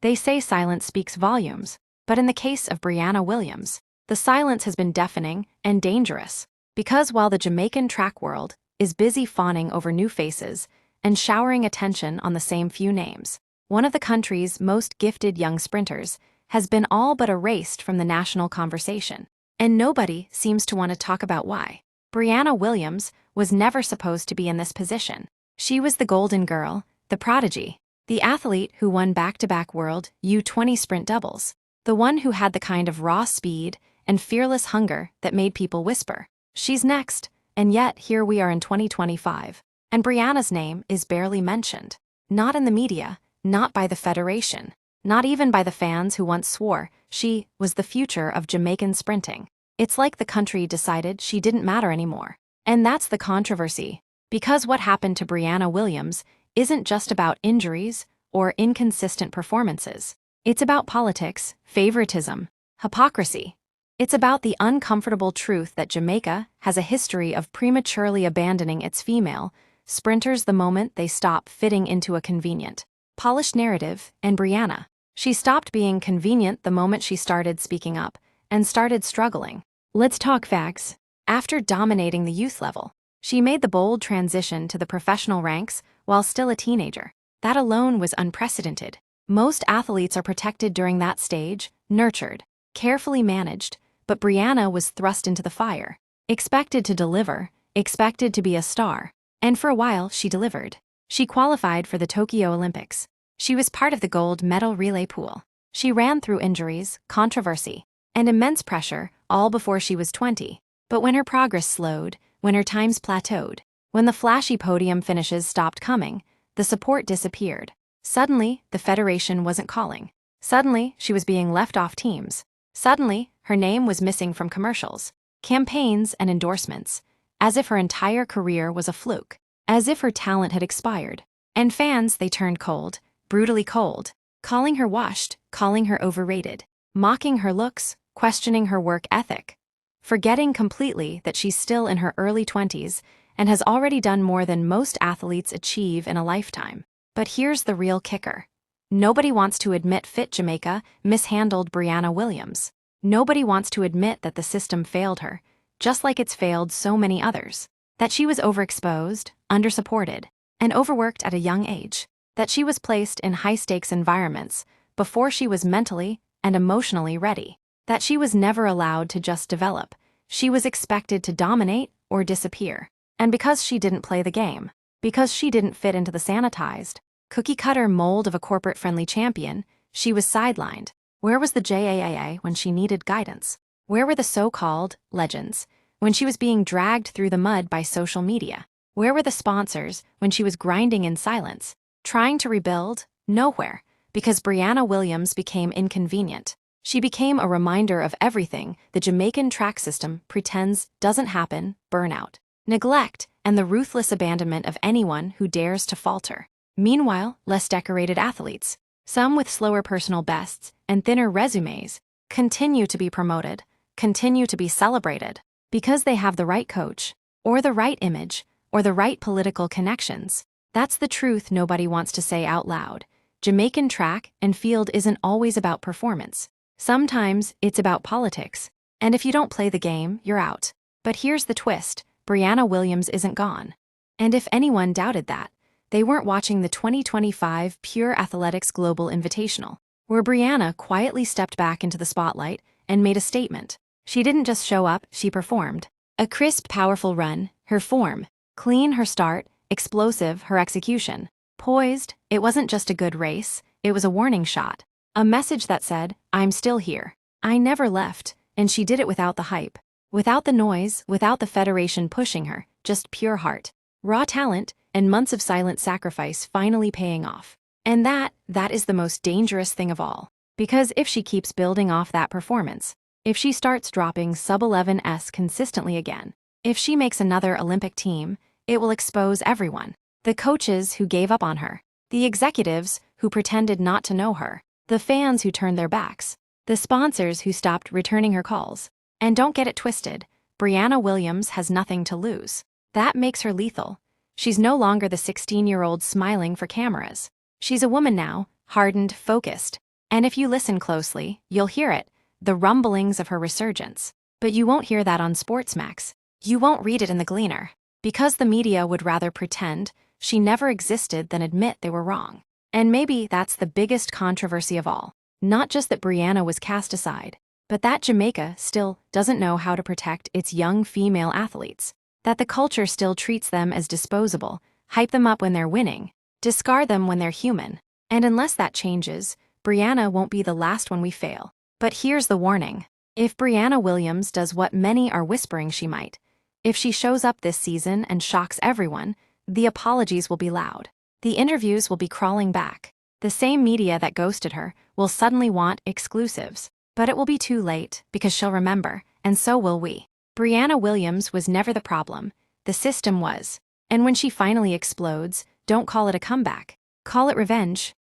They say silence speaks volumes, but in the case of Briana Williams, the silence has been deafening and dangerous. Because while the Jamaican track world is busy fawning over new faces and showering attention on the same few names, one of the country's most gifted young sprinters has been all but erased from the national conversation. And nobody seems to want to talk about why. Briana Williams was never supposed to be in this position. She was the golden girl, the prodigy, the athlete who won back-to-back World U20 sprint doubles, the one who had the kind of raw speed and fearless hunger that made people whisper, "She's next," and yet here we are in 2025, and Briana's name is barely mentioned. Not in the media, not by the federation, not even by the fans who once swore she was the future of Jamaican sprinting. It's like the country decided she didn't matter anymore. And that's the controversy. Because what happened to Briana Williams isn't just about injuries or inconsistent performances. It's about politics, favoritism, hypocrisy. It's about the uncomfortable truth that Jamaica has a history of prematurely abandoning its female sprinters the moment they stop fitting into a convenient, polished narrative, and Briana, she stopped being convenient the moment she started speaking up and started struggling. Let's talk facts. After dominating the youth level, she made the bold transition to the professional ranks while still a teenager. That alone was unprecedented. Most athletes are protected during that stage, nurtured, carefully managed, but Briana was thrust into the fire, expected to deliver, expected to be a star, and for a while she delivered. She qualified for the Tokyo Olympics. She was part of the gold medal relay pool. She ran through injuries, controversy, and immense pressure all before she was 20. But when her progress slowed, when her times plateaued, when the flashy podium finishes stopped coming, the support disappeared. Suddenly, the federation wasn't calling. Suddenly, she was being left off teams. Suddenly, her name was missing from commercials, campaigns, and endorsements, as if her entire career was a fluke, as if her talent had expired. And fans, they turned cold, brutally cold, calling her washed, calling her overrated, mocking her looks, questioning her work ethic, forgetting completely that she's still in her early 20s and has already done more than most athletes achieve in a lifetime. But here's the real kicker. Nobody wants to admit Fit Jamaica mishandled Briana Williams. Nobody wants to admit that the system failed her, just like it's failed so many others. That she was overexposed, undersupported, and overworked at a young age. That she was placed in high-stakes environments before she was mentally and emotionally ready. That she was never allowed to just develop. She was expected to dominate or disappear. And because she didn't play the game, because she didn't fit into the sanitized, cookie-cutter mold of a corporate-friendly champion, she was sidelined. Where was the JAAA when she needed guidance? Where were the so-called legends when she was being dragged through the mud by social media? Where were the sponsors when she was grinding in silence? Trying to rebuild? Nowhere, because Briana Williams became inconvenient. She became a reminder of everything the Jamaican track system pretends doesn't happen: burnout, neglect, and the ruthless abandonment of anyone who dares to falter. Meanwhile, less decorated athletes, some with slower personal bests and thinner resumes, continue to be promoted, continue to be celebrated, because they have the right coach, or the right image, or the right political connections. That's the truth nobody wants to say out loud. Jamaican track and field isn't always about performance. Sometimes it's about politics. And if you don't play the game, you're out. But here's the twist: Briana Williams isn't gone. And if anyone doubted that, they weren't watching the 2025 Pure Athletics Global Invitational, where Briana quietly stepped back into the spotlight and made a statement. She didn't just show up, she performed. A crisp, powerful run, her form, clean her start, explosive her execution, poised. It wasn't just a good race, it was a warning shot. A message that said, I'm still here. I never left, and she did it without the hype, without the noise, without the federation pushing her, just pure heart, raw talent, and months of silent sacrifice finally paying off. And that is the most dangerous thing of all. Because if she keeps building off that performance, if she starts dropping sub-11s consistently again, if she makes another Olympic team, it will expose everyone. The coaches who gave up on her, the executives who pretended not to know her, the fans who turned their backs, the sponsors who stopped returning her calls. And don't get it twisted, Briana Williams has nothing to lose. That makes her lethal. She's no longer the 16-year-old smiling for cameras. She's a woman now, hardened, focused, And if you listen closely, you'll hear it, the rumblings of her resurgence. But you won't hear that on Sportsmax. You won't read it in the Gleaner. Because the media would rather pretend she never existed than admit they were wrong. And maybe that's the biggest controversy of all. Not just that Briana was cast aside, but that Jamaica still doesn't know how to protect its young female athletes. That the culture still treats them as disposable, hype them up when they're winning, discard them when they're human. And unless that changes, Briana won't be the last one we fail. But here's the warning. If Briana Williams does what many are whispering she might, if she shows up this season and shocks everyone, the apologies will be loud. The interviews will be crawling back. The same media that ghosted her will suddenly want exclusives. But it will be too late, because she'll remember, and so will we. Briana Williams was never the problem. The system was. And when she finally explodes, don't call it a comeback. Call it revenge.